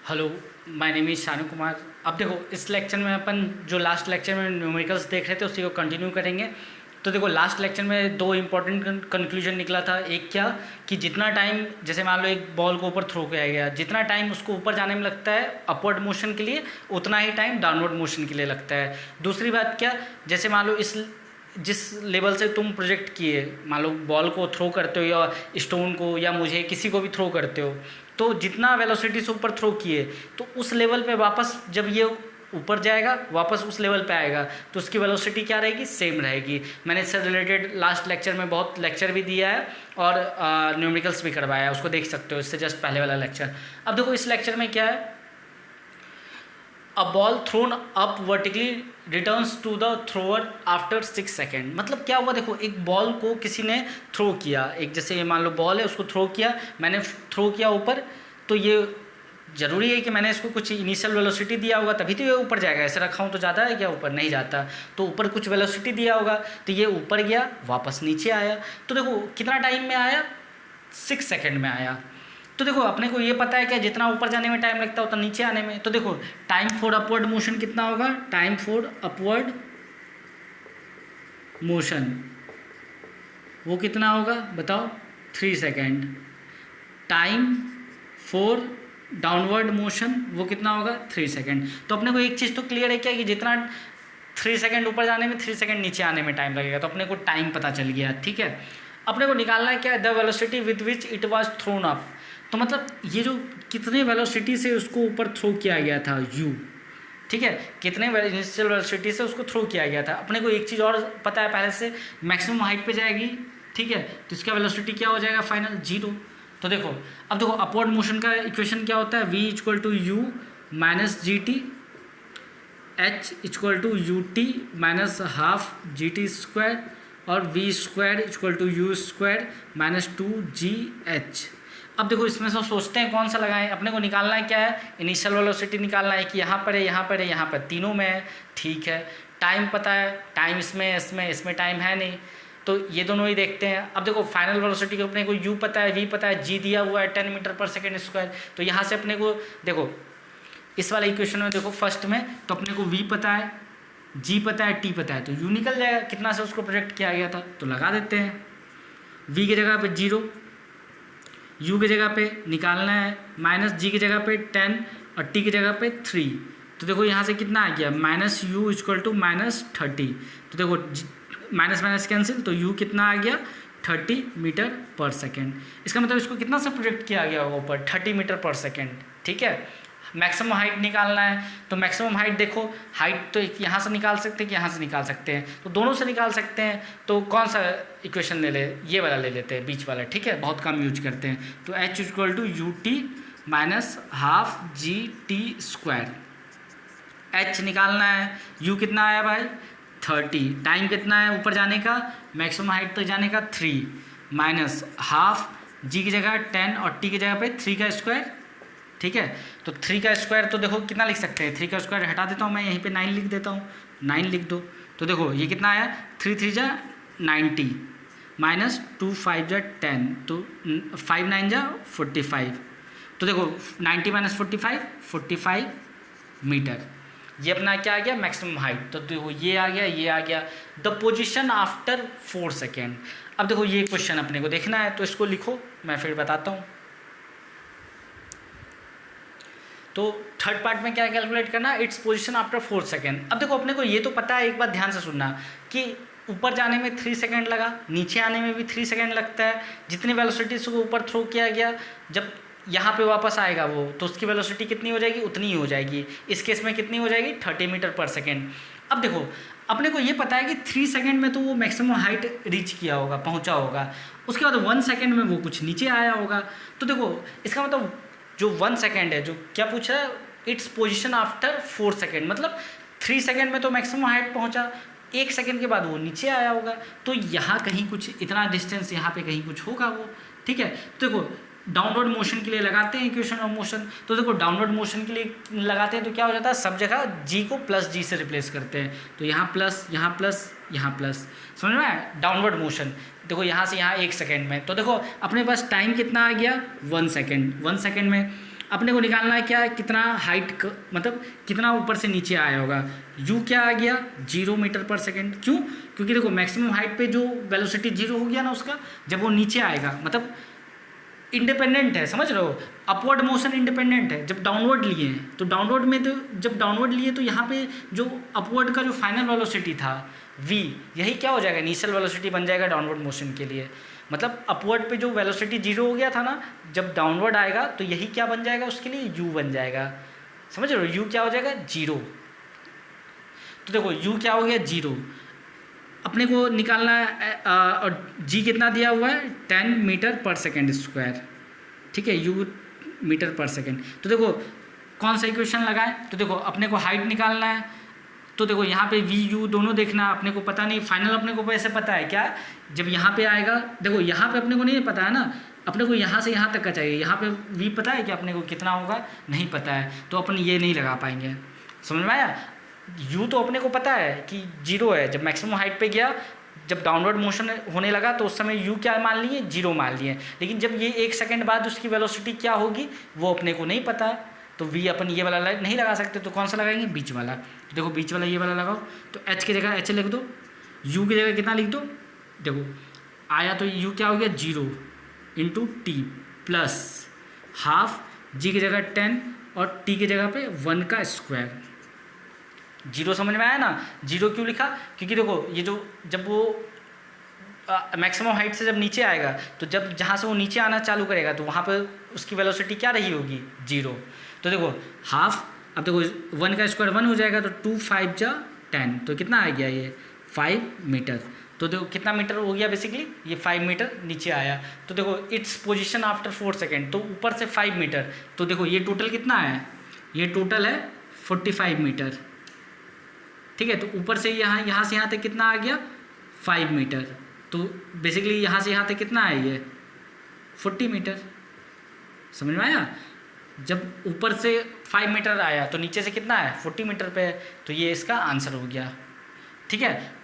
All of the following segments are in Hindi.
Hello, my name is Shanu Kumar. अब देखो, इस लेक्चर में अपन जो लास्ट लेक्चर में न्यूमेरिकल्स देख रहे थे उसी को कंटिन्यू करेंगे। तो देखो, लास्ट लेक्चर में दो इंपॉर्टेंट कंक्लूजन निकला था। एक क्या, कि जितना टाइम, जैसे मान लो एक बॉल को ऊपर थ्रो किया गया, जितना टाइम उसको ऊपर जाने में लगता है अपवर्ड मोशन के लिए, उतना ही टाइम डाउनवर्ड मोशन के लिए लगता है। दूसरी बात क्या, जैसे मान लो इस जिस लेवल से तुम प्रोजेक्ट किए, मान लो बॉल को थ्रो करते हो या स्टोन को या मुझे किसी को भी थ्रो करते हो, तो जितना वेलोसिटी से ऊपर थ्रो किए तो उस लेवल पे वापस जब ये ऊपर जाएगा वापस उस लेवल पे आएगा तो उसकी वेलोसिटी क्या रहेगी, सेम रहेगी। मैंने इससे रिलेटेड लास्ट लेक्चर में बहुत लेक्चर भी दिया है और न्यूमेरिकल्स भी करवाया है, उसको देख सकते हो, इससे जस्ट पहले वाला लेक्चर। अब देखो, इस लेक्चर में क्या है, a ball thrown up vertically returns to the thrower after 6 second. मतलब क्या हुआ, देखो एक बॉल को किसी ने थ्रो किया, एक जैसे ये मान लो बॉल है, उसको थ्रो किया, मैंने थ्रो किया ऊपर, तो ये ज़रूरी है कि मैंने इसको कुछ इनिशियल वेलोसिटी दिया होगा तभी तो ये ऊपर जाएगा। ऐसे रखा हूँ तो जाता है क्या, ऊपर नहीं जाता। तो ऊपर कुछ वेलोसिटी दिया होगा तो ये ऊपर गया, वापस नीचे आया। तो देखो कितना टाइम में आया, 6 सेकेंड में आया। तो देखो अपने को ये पता है कि जितना ऊपर जाने में टाइम लगता है उतना नीचे आने में। तो देखो टाइम फॉर अपवर्ड मोशन कितना होगा, टाइम फॉर अपवर्ड मोशन वो कितना होगा बताओ, 3 second. Time for downward motion वो कितना होगा, 3 सेकेंड। तो अपने को एक चीज़ तो क्लियर है क्या, कि जितना 3 सेकेंड ऊपर जाने में 3 सेकेंड नीचे आने में टाइम लगेगा। तो अपने को टाइम पता चल गया, ठीक है। अपने को निकालना है क्या, the velocity with which it was thrown up. तो मतलब ये जो कितने वेलोसिटी से उसको ऊपर थ्रो किया गया था, u, ठीक है, कितने इनिशियल वेलोसिटी से उसको थ्रो किया गया था। अपने को एक चीज़ और पता है पहले से, मैक्सिमम हाइट पे जाएगी, ठीक है, तो इसका वेलोसिटी क्या हो जाएगा फाइनल, 0। तो देखो अब देखो अपवर्ड मोशन का इक्वेशन क्या होता है, v equal to u minus g t, h equal to u t minus half g t square, और v square equal to u square minus 2gh। अब देखो इसमें से सोचते हैं कौन सा लगाएं। अपने को निकालना है क्या है, इनिशियल वेलोसिटी निकालना है कि यहाँ पर है, यहाँ पर है, यहाँ पर, तीनों में है, ठीक है। टाइम पता है, टाइम इसमें टाइम है नहीं, तो ये दोनों ही देखते हैं। अब देखो फाइनल वेलोसिटी को अपने को u पता है, v पता है, g दिया हुआ है 10 मीटर पर सेकेंड स्क्वायर। तो यहाँ से अपने को देखो इस वाले इक्वेशन में देखो फर्स्ट में, तो अपने को v पता है, g पता है, t पता है, तो u निकल जाएगा कितना से उसको प्रोजेक्ट किया गया था। तो लगा देते हैं, v की जगह पे 0, u की जगह पे निकालना है माइनस, g की जगह पे 10 और t की जगह पे 3। तो देखो यहाँ से कितना आ गया, minus u equal to minus 30। तो देखो माइनस माइनस कैंसिल, तो u कितना आ गया, 30 मीटर पर सेकेंड। इसका मतलब इसको कितना से प्रोजेक्ट किया गया होगा ऊपर, 30 मीटर पर सेकेंड, ठीक है। मैक्सिमम हाइट निकालना है, तो मैक्सिमम हाइट देखो, हाइट तो यहाँ से निकाल सकते हैं कि यहाँ से निकाल सकते हैं, तो दोनों से निकाल सकते हैं। तो कौन सा इक्वेशन ले ले, ये वाला ले लेते हैं, बीच वाला, ठीक है, बहुत कम यूज करते हैं। तो h equal to u t minus half g t square. h निकालना है, u कितना आया भाई, 30, टाइम कितना है ऊपर जाने का, मैक्सिमम हाइट तक जाने का 3, माइनस हाफ, g की जगह 10 और t की जगह पे 3 का स्क्वायर, ठीक है। तो 3 का स्क्वायर तो देखो कितना लिख सकते हैं, 3 का स्क्वायर हटा देता हूँ मैं, यहीं पे 9 लिख देता हूँ, 9 लिख दो। तो देखो ये कितना आया, 3 3 जा 90 माइनस 2 5 जा 10, तो 5 9 जा 45। तो देखो 90 माइनस 45 मीटर। ये अपना क्या आ गया, मैक्सिमम हाइट। तो देखो ये आ गया, ये आ गया। The position after 4 second. अब देखो ये क्वेश्चन अपने को देखना है, तो इसको लिखो, मैं फिर बताता हूँ। तो थर्ड पार्ट में क्या कैलकुलेट करना, इट्स पोजीशन आफ्टर 4 सेकेंड। अब देखो अपने को ये तो पता है, एक बात ध्यान से सुनना, कि ऊपर जाने में 3 सेकेंड लगा, नीचे आने में भी 3 सेकेंड लगता है। जितनी वेलोसिटी से ऊपर थ्रो किया गया, जब यहाँ पे वापस आएगा वो, तो उसकी वेलोसिटी कितनी हो जाएगी, उतनी ही हो जाएगी। इस केस में कितनी हो जाएगी, 30 मीटर पर सेकेंड। अब देखो अपने को ये पता है कि 3 सेकेंड में तो वो मैक्सिमम हाइट रीच किया होगा, पहुँचा होगा। उसके बाद 1 सेकेंड में वो कुछ नीचे आया होगा। तो देखो इसका मतलब जो 1 सेकेंड है, जो क्या पूछ रहा है, इट्स पोजीशन आफ्टर 4 सेकेंड, मतलब 3 सेकेंड में तो मैक्सिमम हाइट पहुंचा, 1 सेकेंड के बाद वो नीचे आया होगा। तो यहाँ कहीं कुछ इतना डिस्टेंस, यहाँ पे कहीं कुछ होगा वो, ठीक है। तो देखो डाउनवर्ड मोशन के लिए लगाते हैं इक्वेशन ऑफ मोशन। तो देखो डाउनवर्ड मोशन के लिए लगाते हैं तो क्या हो जाता है, सब जगह g को प्लस g से रिप्लेस करते हैं। तो यहाँ प्लस, यहाँ प्लस, यहाँ प्लस, समझ में आया। डाउनवर्ड मोशन देखो यहाँ से यहाँ 1 सेकेंड में, तो देखो अपने पास टाइम कितना आ गया, 1 सेकेंड। 1 सेकेंड में अपने को निकालना है क्या, कितना हाइट मतलब कितना ऊपर से नीचे आया होगा। u क्या आ गया 0 मीटर पर सेकेंड। क्यों, क्योंकि देखो मैक्सिमम हाइट पे जो वेलोसिटी 0 हो गया ना उसका, जब वो नीचे आएगा मतलब इंडिपेंडेंट है, समझ रहे हो, अपवर्ड मोशन इंडिपेंडेंट है। जब डाउनवर्ड लिए हैं तो डाउनवर्ड में तो जब डाउनवर्ड लिए तो यहाँ पे जो अपवर्ड का जो फाइनल वेलोसिटी था v, यही क्या हो जाएगा इनिशियल वेलोसिटी बन जाएगा डाउनवर्ड मोशन के लिए। मतलब अपवर्ड पे जो वेलोसिटी 0 हो गया था ना, जब डाउनवर्ड आएगा तो यही क्या बन जाएगा उसके लिए u बन जाएगा, समझ रहे हो, u क्या हो जाएगा 0। तो देखो u क्या हो गया 0, अपने को निकालना है और g कितना दिया हुआ है 10 मीटर पर सेकेंड स्क्वायर, ठीक है, u मीटर पर सेकेंड। तो देखो कौन सा इक्वेशन लगाएं, तो देखो अपने को हाइट निकालना है, तो देखो यहाँ पे v u दोनों देखना, अपने को पता नहीं, फाइनल अपने को वैसे पता है क्या, जब यहाँ पे आएगा, देखो यहाँ पे अपने को नहीं पता है ना, अपने को यहाँ से यहाँ तक का चाहिए, यहाँ पे v पता है कि अपने को कितना होगा, नहीं पता है, तो अपन ये नहीं लगा पाएंगे, समझ में आया। u तो अपने को पता है कि 0 है, जब मैक्सिमम हाइट पे गया, जब डाउनवर्ड मोशन होने लगा तो उस समय u क्या मान लिए 0 मान लिए, लेकिन जब ये 1 सेकंड बाद उसकी वेलोसिटी क्या होगी वो अपने को नहीं पता, तो v अपन ये वाला नहीं लगा सकते, तो कौन सा लगाएंगे बीच वाला। तो देखो बीच वाला ये वाला लगाओ, तो h की जगह h लिख दो, u की जगह कितना लिख दो, देखो आया तो u क्या हो गया 0 into T plus half, g की जगह 10 और t की जगह पे 1 का स्क्वायर। 0 समझ में आया ना, 0 क्यों लिखा, क्योंकि देखो ये जो जब वो मैक्सिमम हाइट से जब नीचे आएगा, तो जब जहाँ से वो नीचे आना चालू करेगा तो वहाँ पर उसकी वेलोसिटी क्या रही होगी 0। तो देखो हाफ, अब देखो 1 का स्क्वायर 1 हो जाएगा, तो 2 5 जा 10, तो कितना आ गया ये 5 मीटर। तो देखो कितना मीटर हो गया बेसिकली, ये 5 मीटर नीचे आया। तो देखो इट्स पोजीशन आफ्टर 4 सेकेंड, तो ऊपर से 5 मीटर, तो देखो ये टोटल कितना है, ये टोटल है 45 मीटर, ठीक है। तो ऊपर से यहाँ से यहाँ तक कितना आ गया 5 मीटर, तो बेसिकली यहाँ से यहाँ तक कितना है ये 40 मीटर, समझ में आया। जब ऊपर से 5 मीटर आया तो नीचे से कितना है 40 मीटर पे है, तो ये इसका आंसर हो गया, ठीक है।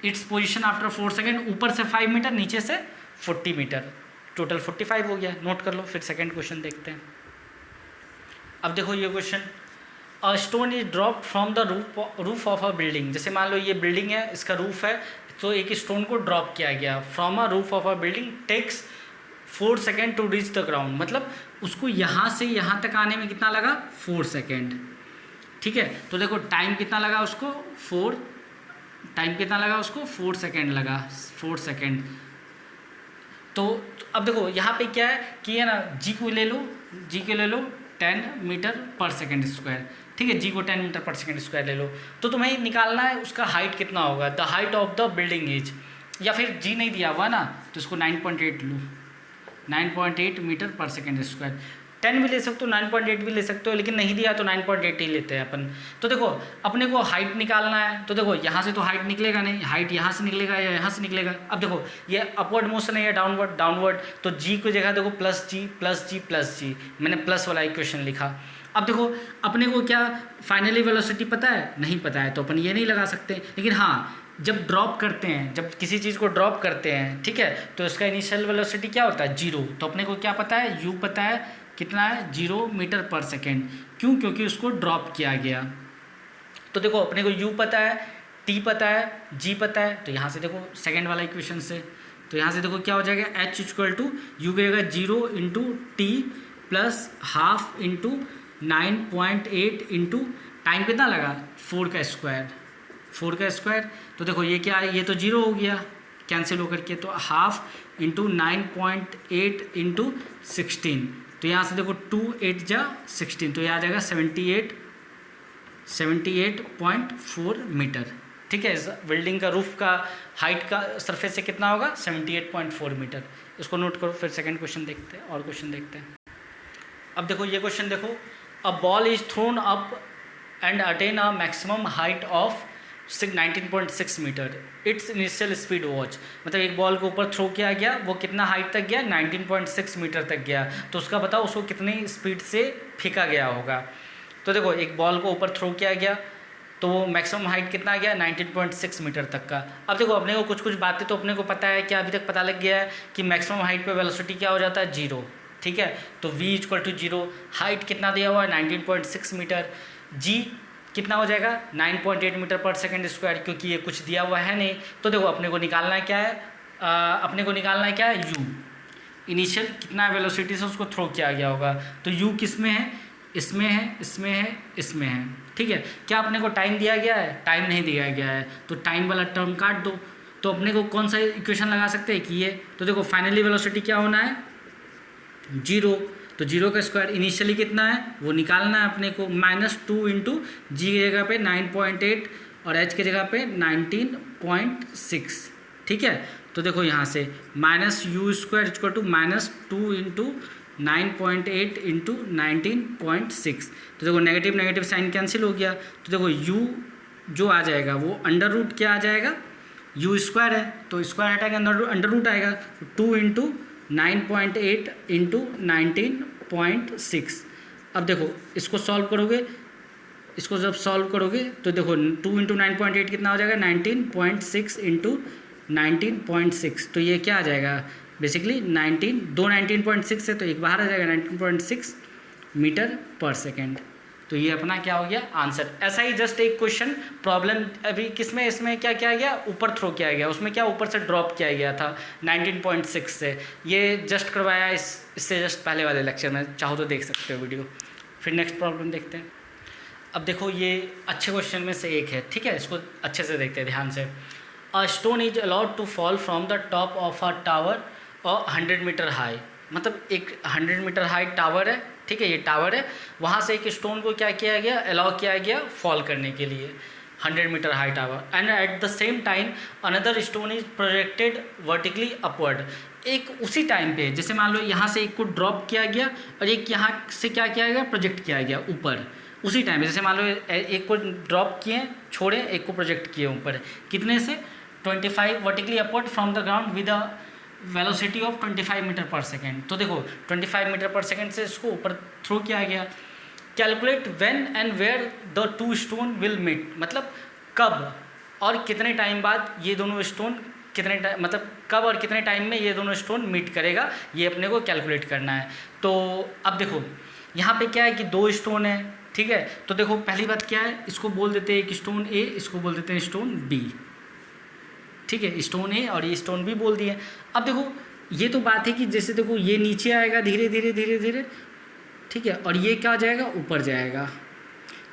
इट्स पोजीशन आफ्टर 4 सेकेंड, ऊपर से 5 मीटर नीचे से 40 मीटर, टोटल 45 हो गया, नोट कर लो। फिर सेकेंड क्वेश्चन देखते हैं। अब देखो ये question, a stone is drop from the roof of a building. जैसे मान लो ये बिल्डिंग है, इसका रूफ है, तो एक स्टोन को ड्रॉप किया गया from a roof of a building, takes 4 second to reach the ground. मतलब उसको यहाँ से यहाँ तक आने में कितना लगा 4 सेकेंड, ठीक है। तो देखो टाइम कितना लगा उसको 4 सेकेंड लगा, 4 सेकेंड। तो अब देखो यहाँ पे क्या है कि है ना, जी को ले लो 10 मीटर पर सेकेंड स्क्वायर, ठीक है, जी को 10 मीटर पर सेकेंड स्क्वायर ले लो। तो तुम्हें निकालना है उसका हाइट कितना होगा, the height of the building is, या फिर जी नहीं दिया हुआ ना तो इसको 9.8 लो, 9.8 मीटर पर सेकेंड स्क्वायर। 10 भी ले सकते हो, 9.8 भी ले सकते हो, लेकिन नहीं दिया तो 9.8 ही लेते हैं अपन। तो देखो अपने को हाइट निकालना है, तो देखो यहाँ से तो हाइट निकलेगा नहीं, हाइट यहाँ से निकलेगा या यहाँ से निकलेगा। अब देखो ये अपवर्ड मोशन है या डाउनवर्ड, तो जी की जगह देखो प्लस जी, मैंने प्लस वाला इक्वेशन लिखा। अब देखो अपने को क्या फाइनली वेलोसिटी पता है, नहीं पता है, तो अपन ये नहीं लगा सकते, लेकिन हाँ जब ड्रॉप करते हैं, जब किसी चीज़ को ड्रॉप करते हैं, ठीक है, तो इसका इनिशियल वेलोसिटी क्या होता है 0। तो अपने को क्या पता है, u पता है कितना है 0 मीटर पर सेकेंड। क्यों, क्योंकि उसको ड्रॉप किया गया। तो देखो अपने को u पता है, t पता है, g पता है, तो यहाँ से देखो सेकेंड वाला इक्वेशन से, तो यहाँ से देखो क्या हो जाएगा h इक्वल टू यू गिरेगा 0 into T plus half into 9.8 into time कितना लगा 4 का स्क्वायर। तो देखो ये क्या है, ये तो 0 हो गया कैंसिल होकर के, तो हाफ इंटू 9.8 इंटू 16, तो यहाँ से देखो 2 8 जा 16, तो ये आ जाएगा 78.4 मीटर, ठीक है। इस बिल्डिंग का रूफ का हाइट का सरफेस से कितना होगा 78.4 मीटर। इसको नोट करो। फिर सेकंड क्वेश्चन देखते हैं, और क्वेश्चन देखते हैं। अब देखो ये क्वेश्चन देखो, a ball is thrown up and attain a maximum height of 19.6 meter, its initial speed watch. मतलब एक बॉल को ऊपर थ्रो किया गया, वो कितना हाइट तक गया 19.6 मीटर तक गया, तो उसका बताओ उसको कितनी स्पीड से फेंका गया होगा। तो देखो एक बॉल को ऊपर थ्रो किया गया, तो वो मैक्सिमम हाइट कितना गया 19.6 मीटर तक का। अब देखो अपने को कुछ बातें तो अपने को पता है, क्या अभी तक पता लग गया है कि मैक्सिमम हाइट पे वेलोसिटी क्या हो जाता है 0, ठीक है। तो v इक्वल टू 0, हाइट कितना दिया हुआ है 19.6 मीटर, g कितना हो जाएगा 9.8 मीटर पर सेकेंड स्क्वायर, क्योंकि ये कुछ दिया हुआ है नहीं। तो देखो अपने को निकालना क्या है, अपने को निकालना है क्या है u, इनिशियल कितना वेलोसिटी से उसको थ्रो किया गया होगा। तो u किस में है, इसमें है, इसमें है, इसमें है, ठीक है। क्या अपने को टाइम दिया गया है, टाइम नहीं दिया गया है, तो टाइम वाला टर्म काट दो। तो अपने को कौन सा इक्वेशन लगा सकते हैं कि ये, तो देखो फाइनली वेलोसिटी क्या होना है 0, तो 0 का स्क्वायर इनिशियली कितना है वो निकालना है अपने को, -2 इंटू जी की जगह पे 9.8 और एच की जगह पे 19.6, ठीक है। तो देखो यहाँ से -u² equal to -2 into 9.8 into 19.6, तो देखो नेगेटिव नेगेटिव साइन कैंसिल हो गया। तो देखो u जो आ जाएगा वो अंडर रूट क्या आ जाएगा, u² है तो स्क्वायर हटाएगा अंडर रूट आएगा, 2 इंटू 9.8 इंटू 19.6। अब देखो इसको सॉल्व करोगे, इसको जब सॉल्व करोगे तो देखो 2 इंटू 9.8 कितना हो जाएगा 19.6 इंटू 19.6, तो ये क्या आ जाएगा बेसिकली 19.6 है तो एक बाहर आ जाएगा 19.6 मीटर पर सेकेंड। तो ये अपना क्या हो गया आंसर। ऐसा ही जस्ट एक क्वेश्चन प्रॉब्लम अभी किसमें, इसमें क्या किया गया ऊपर थ्रो किया गया, उसमें क्या ऊपर से ड्रॉप किया गया था 19.6 से, ये जस्ट करवाया इससे जस्ट पहले वाले लेक्चर में, चाहो तो देख सकते हो वीडियो। फिर नेक्स्ट प्रॉब्लम देखते हैं। अब देखो ये अच्छे क्वेश्चन में से एक है, ठीक है, इसको अच्छे से देखते हैं ध्यान से। A stone is allowed to fall from the top of a tower और 100 मीटर हाई, मतलब एक 100 मीटर हाई टावर है, ठीक है, ये टावर है, वहाँ से एक स्टोन को क्या किया गया अलाउ किया गया फॉल करने के लिए 100 meter high tower, and at the same time another stone is projected vertically upward. एक उसी टाइम पे जैसे मान लो यहाँ से एक को ड्रॉप किया गया और एक यहाँ से क्या किया गया प्रोजेक्ट किया गया ऊपर, उसी टाइम पे जैसे मान लो एक को ड्रॉप किए छोड़े, एक को प्रोजेक्ट किए ऊपर, कितने से 25 vertically upward from the ground with a velocity of 25 meter per second. तो देखो 25 मीटर पर सेकेंड से इसको ऊपर थ्रो किया गया। Calculate when and where the two stone will meet, मतलब कब और कितने टाइम बाद ये दोनों स्टोन मतलब कब और कितने टाइम में ये दोनों स्टोन मीट करेगा, ये अपने को कैलकुलेट करना है। तो अब देखो यहाँ पे क्या है कि 2 स्टोन है, ठीक है, तो देखो पहली बात क्या है, इसको बोल देते हैं एक स्टोन ए, इसको बोल देते हैं स्टोन बी, ठीक है, स्टोन ए और ये स्टोन बी बोल दिए। अब देखो ये तो बात है कि जैसे देखो ये नीचे आएगा धीरे धीरे धीरे धीरे, ठीक है, और ये क्या जाएगा ऊपर जाएगा।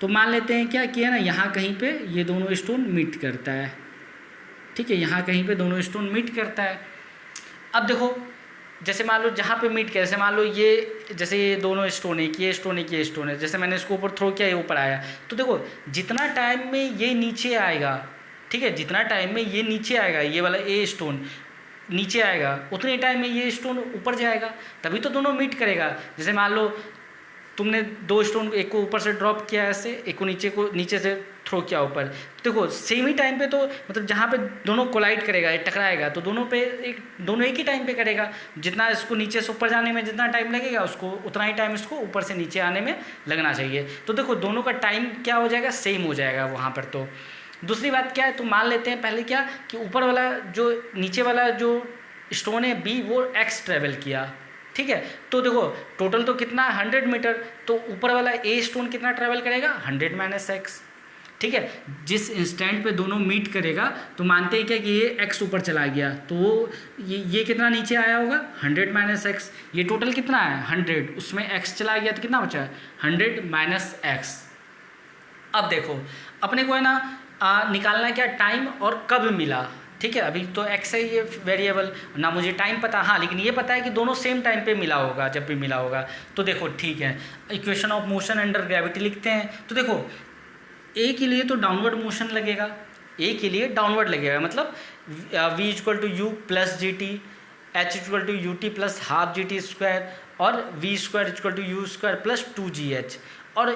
तो मान लेते हैं क्या किया ना, यहाँ कहीं पे ये दोनों स्टोन मीट करता है, ठीक है, यहाँ कहीं पे दोनों स्टोन मीट करता है। अब देखो जैसे मान लो जहाँ पे मीट किया, जैसे मान लो ये जैसे ये दोनों स्टोन है, ये स्टोन है, ये स्टोन है, जैसे मैंने इसको ऊपर थ्रो किया ये ऊपर आया, तो देखो जितना टाइम में ये नीचे आएगा, ठीक है, जितना टाइम में ये नीचे आएगा, ये वाला ए स्टोन नीचे आएगा, उतने टाइम में ये स्टोन ऊपर जाएगा, तभी तो दोनों मीट करेगा। जैसे मान लो तुमने 2 स्टोन, एक को ऊपर से ड्रॉप किया ऐसे, एक को नीचे से थ्रो किया ऊपर, देखो सेम ही टाइम पे, तो मतलब जहाँ पे दोनों कोलाइड करेगा, ये टकराएगा, तो दोनों एक ही टाइम पे करेगा। जितना इसको नीचे से ऊपर जाने में जितना टाइम लगेगा, उसको उतना ही टाइम इसको ऊपर से नीचे आने में लगना चाहिए। तो देखो दोनों का टाइम क्या हो जाएगा, सेम हो जाएगा वहाँ पर। तो दूसरी बात क्या है, तो मान लेते हैं पहले क्या कि ऊपर वाला जो नीचे वाला जो स्टोन है बी, वो एक्स ट्रेवल किया, ठीक है, तो देखो टोटल तो कितना 100 मीटर, तो ऊपर वाला ए स्टोन कितना ट्रेवल करेगा 100 माइनस एक्स, ठीक है। जिस इंस्टेंट पे दोनों मीट करेगा तो मानते हैं क्या कि ये एक्स ऊपर चला गया, तो ये कितना नीचे आया होगा 100 माइनस एक्स, ये टोटल कितना है 100, उसमें एक्स चला गया तो कितना बचा 100 माइनस एक्स। अब देखो अपने को है ना निकालना क्या, टाइम और कब मिला, ठीक है, अभी तो एक्स है ये वेरिएबल ना, मुझे टाइम पता, हाँ लेकिन ये पता है कि दोनों सेम टाइम पे मिला होगा, जब भी मिला होगा। तो देखो ठीक है, equation of motion under gravity लिखते हैं। तो देखो ए के लिए तो डाउनवर्ड मोशन लगेगा, ए के लिए डाउनवर्ड लगेगा, मतलब v equal to u plus g t, h equal to u t plus half g t square, और v square equal to u square plus 2gh। और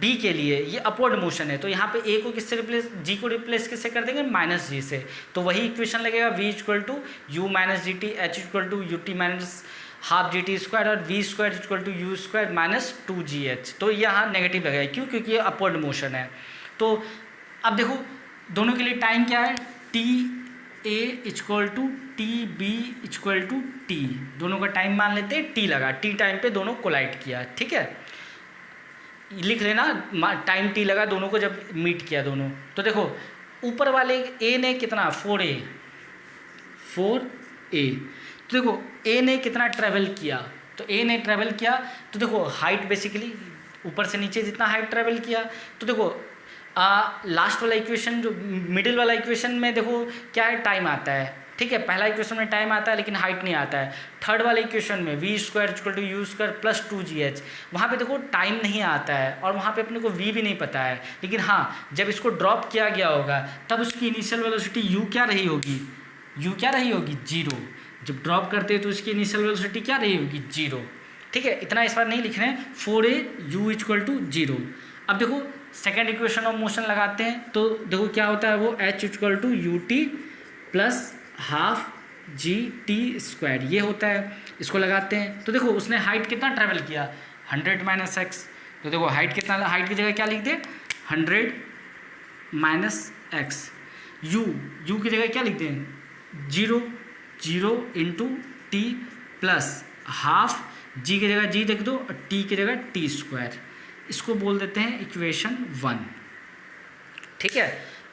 बी के लिए ये अपवर्ड मोशन है, तो यहाँ पे ए को किससे रिप्लेस, जी को रिप्लेस किससे कर देंगे माइनस जी से, तो वही इक्वेशन लगेगा v equal to u minus g t, h equal to u t minus half g t square, और v square equal to u square minus 2gh। तो यहाँ नेगेटिव लगेगा, क्यों, क्योंकि ये अपवर्ड मोशन है। तो अब देखो दोनों के लिए टाइम क्या है, t A equal to t, B equal to t, दोनों का टाइम मान लेते हैं टी लगा, टी टाइम पे दोनों कोलाइड किया, ठीक है, लिख लेना टाइम टी लगा दोनों को जब मीट किया दोनों। तो देखो ऊपर वाले ए ने कितना 4a, तो देखो ए ने कितना ट्रैवल किया, तो ए ने ट्रैवल किया, तो देखो हाइट बेसिकली ऊपर से नीचे जितना हाइट ट्रैवल किया, तो देखो लास्ट वाला इक्वेशन जो मिडिल वाला इक्वेशन में देखो क्या है, टाइम आता है, ठीक है, पहला इक्वेशन में टाइम आता है लेकिन हाइट नहीं आता है। थर्ड वाले इक्वेशन में v square equal to u square plus 2gh, वहाँ पे देखो टाइम नहीं आता है और वहाँ पे अपने को वी भी नहीं पता है, लेकिन हाँ जब इसको ड्रॉप किया गया होगा तब उसकी इनिशियल वेलोसिटी यू क्या रही होगी, यू क्या रही होगी 0, जब ड्रॉप करते हैं तो उसकी इनिशियल वेलोसिटी क्या रही होगी 0, ठीक है, इतना इस बार नहीं लिख रहे हैं, 4a u इक्वल टू 0। अब देखो सेकेंड इक्वेशन ऑफ मोशन लगाते हैं तो देखो क्या होता है, वो h equal to u t plus half g t square ये होता है, इसको लगाते हैं तो देखो उसने हाइट कितना ट्रैवल किया 100 माइनस एक्स, तो देखो हाइट कितना, हाइट की जगह क्या लिख दे 100 माइनस एक्स, यू की जगह क्या लिखते हैं 0 इंटू टी प्लस हाफ, जी की जगह जी लिख दो और टी की जगह टी स्क्वायर, इसको बोल देते हैं इक्वेशन 1, ठीक है।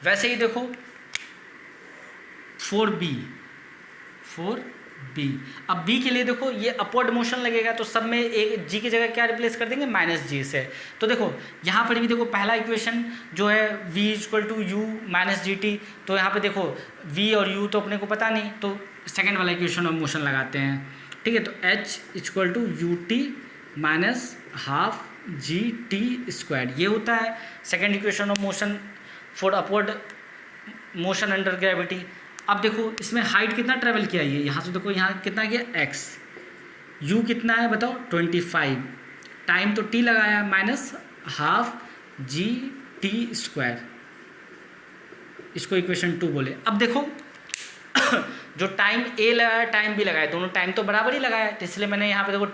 वैसे ही देखो 4b, अब b के लिए देखो ये अपवर्ड मोशन लगेगा तो सब में एक g की जगह क्या रिप्लेस कर देंगे -g से, तो देखो यहाँ पर भी देखो पहला इक्वेशन जो है v equal to u minus g t, तो यहाँ पे देखो v और u तो अपने को पता नहीं, तो सेकेंड वाला इक्वेशन ऑफ मोशन लगाते हैं, ठीक है, तो h equal to u t minus half g t square ये होता है second equation of motion for upward motion under gravity. अब देखो इसमें हाइट कितना ट्रैवल किया, ये यहाँ से देखो यहाँ कितना गया x, u कितना है बताओ 25, टाइम तो t लगाया minus half g t square, इसको इक्वेशन 2 बोले। अब देखो जो टाइम a लगाया टाइम b लगाया, दोनों टाइम तो बराबर ही लगाया है, तो इसलिए मैंने यहाँ पे देखो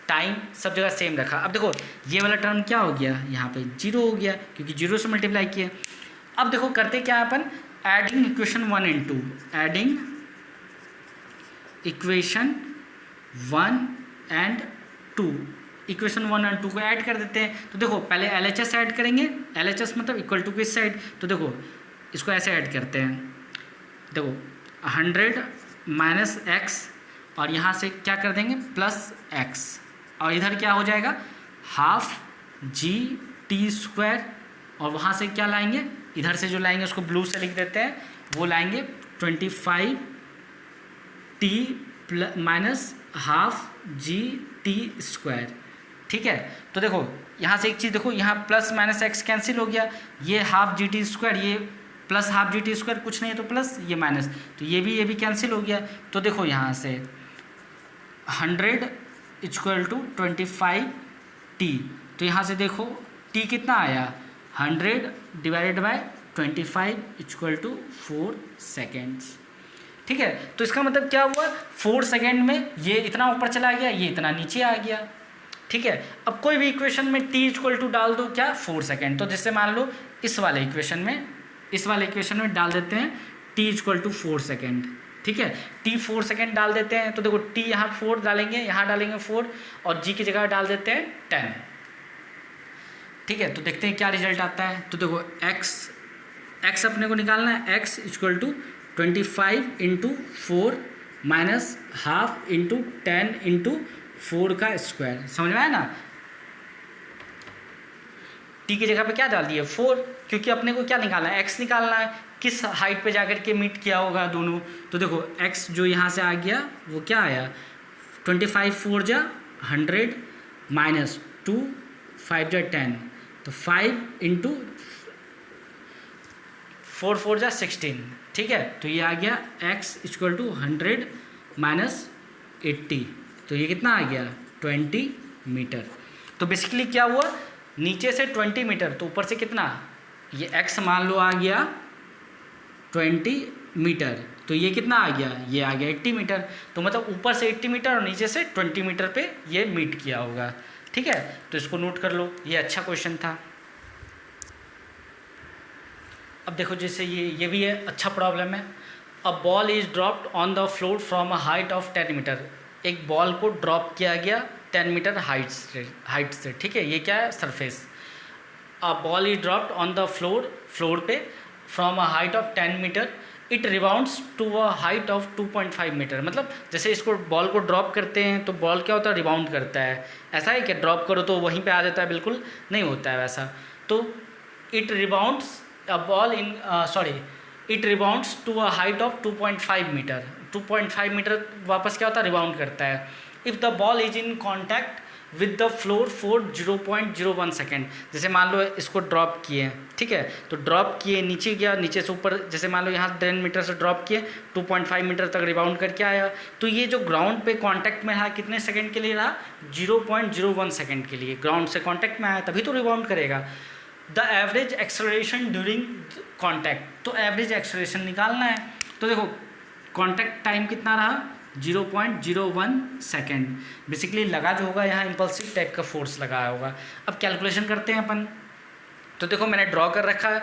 टाइम सब जगह सेम रखा। अब देखो ये वाला टर्म क्या हो गया, यहाँ पे 0 हो गया क्योंकि 0 से मल्टीप्लाई किया। अब देखो करते क्या अपन, adding equation 1 and 2, adding equation 1 and 2, equation 1 and 2 को ऐड कर देते हैं। तो देखो पहले LHS ऐड करेंगे, LHS मतलब इक्वल टू किस साइड, तो देखो इसको ऐसे ऐड करते हैं, देखो 100 माइनस एक्स और यहाँ से क्या कर देंगे प्लस एक्स, और इधर क्या हो जाएगा हाफ जी टी स्क्वायर, और वहाँ से क्या लाएंगे, इधर से जो लाएंगे उसको ब्लू से लिख देते हैं, वो लाएंगे 25 T plus minus half g t square, ठीक है। तो देखो यहाँ से एक चीज़ देखो, यहाँ प्लस माइनस एक्स कैंसिल हो गया, ये हाफ जी टी स्क्वायर, ये plus half g t square कुछ नहीं है तो प्लस, ये माइनस, तो ये भी कैंसिल हो गया। तो देखो यहाँ से 100 इक्वल टू 25 टी, तो यहाँ से देखो टी कितना आया 100 divided by 25 equal to 4 seconds, ठीक है। तो इसका मतलब क्या हुआ, 4 सेकेंड में ये इतना ऊपर चला गया, ये इतना नीचे आ गया, ठीक है। अब कोई भी इक्वेशन में t इक्वल टू डाल दो क्या 4 सेकेंड, तो जिससे मान लो इस वाले इक्वेशन में डाल देते हैं t इक्वल टू 4 सेकेंड, ठीक है, t 4 सेकेंड डाल देते हैं, तो देखो t यहाँ 4 डालेंगे, यहाँ डालेंगे 4 और g की जगह डाल देते हैं 10, ठीक है। तो देखते हैं क्या रिजल्ट आता है। तो देखो x अपने को निकालना है, x equal to 25 into 4 minus half into 10 into 4 का स्क्वायर, समझ में आया ना। t की जगह पे क्या डाल दिए 4, क्योंकि अपने को क्या निकालना है x निकालना है, किस हाइट पे जाकर के मीट किया होगा दोनों। तो देखो x जो यहाँ से आ गया वो क्या आया 25 4 जा 100 माइनस 2 5 जा 10, तो 5 इंटू 4 4 जा 16, ठीक है। तो ये आ गया x इक्वल टू 100 माइनस 80, तो ये कितना आ गया 20 मीटर। तो बेसिकली क्या हुआ, नीचे से 20 मीटर तो ऊपर से कितना, ये x मान लो आ गया 20 मीटर, तो ये कितना आ गया, ये आ गया 80 मीटर, तो मतलब ऊपर से 80 मीटर और नीचे से 20 मीटर पे ये मीट किया होगा, ठीक है। तो इसको नोट कर लो, ये अच्छा क्वेश्चन था। अब देखो जैसे ये भी है अच्छा प्रॉब्लम है। A ball is dropped on the floor from a height of 10 meter. एक बॉल को ड्रॉप किया गया 10 मीटर हाइट से, ठीक है, ये क्या है, surface. A ball is dropped on the floor पे from a height of 10 metre, it rebounds to a height of 2.5 metre. मतलब जैसे इसको बॉल को ड्रॉप करते हैं तो बॉल क्या होता है, रिबाउंड करता है। ऐसा है कि ड्रॉप करो तो वहीं पे आ जाता है, बिल्कुल नहीं होता है वैसा। तो it rebounds a ball in it rebounds to a height of 2.5 meter. 2.5 meter वापस क्या होता है, रिबाउंड करता है। If the ball is in contact with the floor for 0.01 second. जैसे मान लो इसको ड्रॉप किए, ठीक है, तो ड्रॉप किए, नीचे गया, नीचे से ऊपर, जैसे मान लो यहाँ 10 मीटर से ड्रॉप किए, 2.5 मीटर तक रिबाउंड करके आया, तो ये जो ग्राउंड पे कांटेक्ट में रहा कितने सेकंड के लिए रहा, 0.01 सेकंड के लिए ग्राउंड से कांटेक्ट में आया, तभी तो रिबाउंड करेगा। The average acceleration during contact, तो एवरेज एक्सेलरेशन निकालना है। तो देखो कॉन्टैक्ट टाइम कितना रहा, 0.01 सेकेंड। बेसिकली लगा जो होगा यहाँ इम्पल्सिव टाइप का फोर्स लगाया होगा। अब कैलकुलेशन करते हैं अपन। तो देखो मैंने ड्रॉ कर रखा है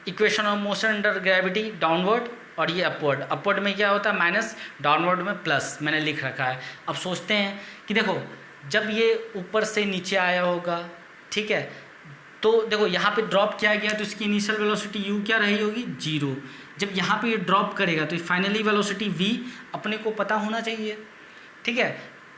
equation of motion under gravity, downward और ये अपवर्ड। अपवर्ड में क्या होता है माइनस, डाउनवर्ड में प्लस, मैंने लिख रखा है। अब सोचते हैं कि देखो जब ये ऊपर से नीचे आया होगा, ठीक है, तो देखो यहाँ पे ड्रॉप किया गया तो इसकी इनिशियल वेलोसिटी u क्या रही होगी, 0। जब यहाँ पे ये ड्रॉप करेगा तो फाइनली वेलोसिटी v अपने को पता होना चाहिए, ठीक है,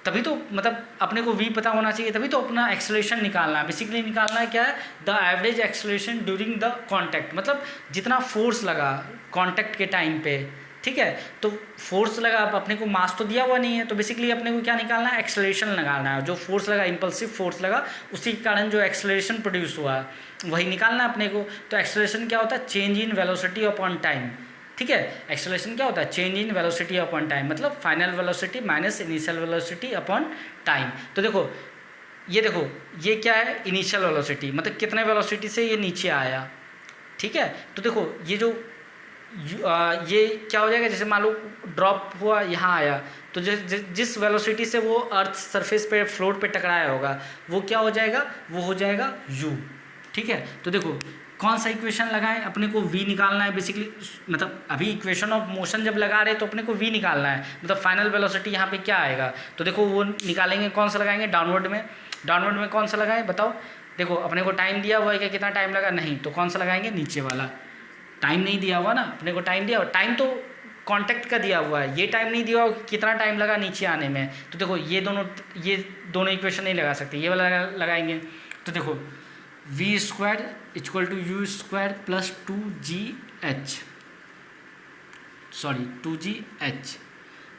तभी तो मतलब अपने को v पता होना चाहिए, तभी तो अपना एक्सेलरेशन निकालना है। बेसिकली निकालना है क्या है, the average acceleration during the contact, मतलब जितना फोर्स लगा कॉन्टैक्ट के टाइम पे, ठीक है, तो फोर्स लगा, अब अपने को मास तो दिया हुआ नहीं है, तो बेसिकली अपने को क्या निकालना है, एक्सेलरेशन निकालना है। जो फोर्स लगा, इम्पल्सिव फोर्स लगा, उसी के कारण जो एक्सेलरेशन प्रोड्यूस हुआ है वही निकालना है अपने को। तो एक्सेलरेशन क्या होता है, change in velocity upon time, ठीक है, एक्सेलरेशन क्या होता है, change in velocity upon time, मतलब final velocity minus initial velocity upon time. तो देखो ये क्या है, इनिशियल वेलोसिटी, मतलब कितने वेलोसिटी से ये नीचे आया, ठीक है। तो देखो ये क्या हो जाएगा, जैसे मान लो ड्रॉप हुआ यहाँ आया, तो जिस वेलोसिटी से वो अर्थ सरफेस पे फ्लोर पे टकराया होगा वो क्या हो जाएगा, वो हो जाएगा u, ठीक है। तो देखो कौन सा इक्वेशन लगाएं, अपने को v निकालना है बेसिकली, मतलब अभी इक्वेशन ऑफ मोशन जब लगा रहे हैं तो अपने को v निकालना है, मतलब फाइनल वेलोसिटी यहाँ पे क्या आएगा। तो देखो वो निकालेंगे, कौन सा लगाएंगे, डाउनवर्ड में कौन सा लगाएं बताओ। देखो अपने को टाइम दिया हुआ है कि कितना टाइम लगा, नहीं, तो कौन सा लगाएंगे, नीचे वाला। टाइम नहीं दिया हुआ ना, अपने को टाइम दिया हुआ, टाइम तो कांटेक्ट का दिया हुआ है, ये टाइम नहीं दिया हुआ कितना टाइम लगा नीचे आने में। तो देखो ये दोनों इक्वेशन नहीं लगा सकते, ये वाला लगाएंगे। तो देखो v² equal to u² plus 2gh।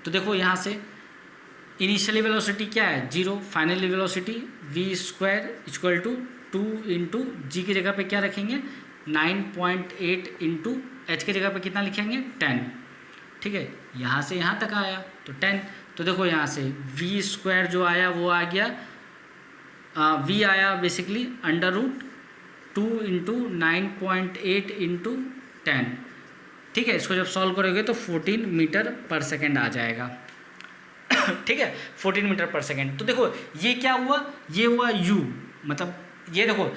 तो देखो यहाँ से इनिशियली वेलोसिटी क्या है, 0, finally velocity v² equal to 2 into g की जगह पे क्या रखेंगे, 9.8 इंटू एच की जगह पे कितना लिखेंगे, 10, ठीक है। यहाँ से यहाँ तक आया तो 10। तो देखो यहाँ से v² जो आया वो आ गया, v आया बेसिकली √2 इंटू 9.8 इंटू 10, ठीक है। इसको जब सॉल्व करोगे तो 14 मीटर पर सेकेंड आ जाएगा, ठीक है, 14 मीटर पर सेकेंड। तो देखो ये क्या हुआ, ये हुआ u, मतलब ये देखो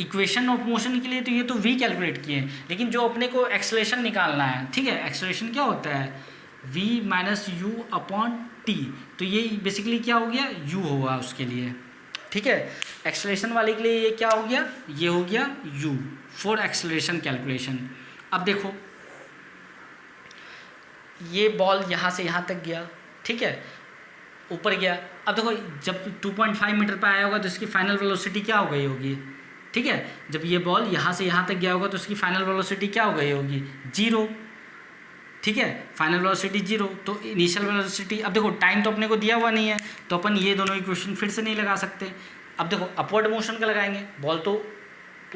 इक्वेशन ऑफ मोशन के लिए तो ये तो v कैलकुलेट किए हैं, लेकिन जो अपने को एक्सेलरेशन निकालना है, ठीक है, एक्सेलरेशन क्या होता है, v minus u upon t, तो ये बेसिकली क्या हो गया, u होगा उसके लिए, ठीक है। एक्सेलरेशन वाले के लिए ये क्या हो गया, ये हो गया u फॉर एक्सेलरेशन कैलकुलेशन। अब देखो ये बॉल यहाँ से यहाँ तक गया, ठीक है, ऊपर गया। अब देखो जब 2.5 मीटर पर आया होगा तो इसकी फाइनल वेलोसिटी क्या हो गई होगी, ठीक है। जब ये बॉल यहाँ से यहाँ तक गया होगा तो इसकी फाइनल वेलोसिटी क्या हो गई होगी, 0, ठीक है, फाइनल वेलोसिटी 0। तो इनिशियल वेलोसिटी, अब देखो टाइम तो अपने को दिया हुआ नहीं है तो अपन ये दोनों इक्वेशन फिर से नहीं लगा सकते। अब देखो अपवर्ड मोशन का लगाएंगे, बॉल तो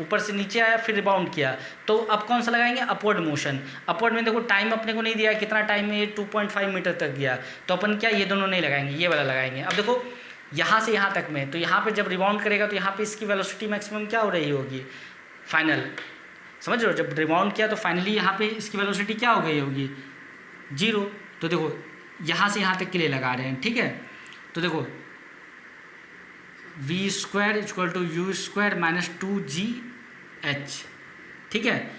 ऊपर से नीचे आया फिर रिबाउंड किया, तो अब कौन सा लगाएंगे, अपवर्ड मोशन। अपवर्ड में देखो टाइम अपने को नहीं दिया, कितना टाइम में ये 2.5 मीटर तक गया, तो अपन क्या ये दोनों नहीं लगाएंगे, ये वाला लगाएंगे। अब देखो यहाँ से यहाँ तक में, तो यहाँ पे जब रिबाउंड करेगा तो यहाँ पे इसकी वेलोसिटी मैक्सिमम क्या हो रही होगी, फाइनल, समझ रहे हो, जब रिबाउंड किया तो फाइनली यहाँ पे इसकी वेलोसिटी क्या हो गई होगी, 0। तो देखो यहाँ से यहाँ तक के लिए लगा रहे हैं, ठीक है। तो देखो v² equal to u² minus 2gh, ठीक है।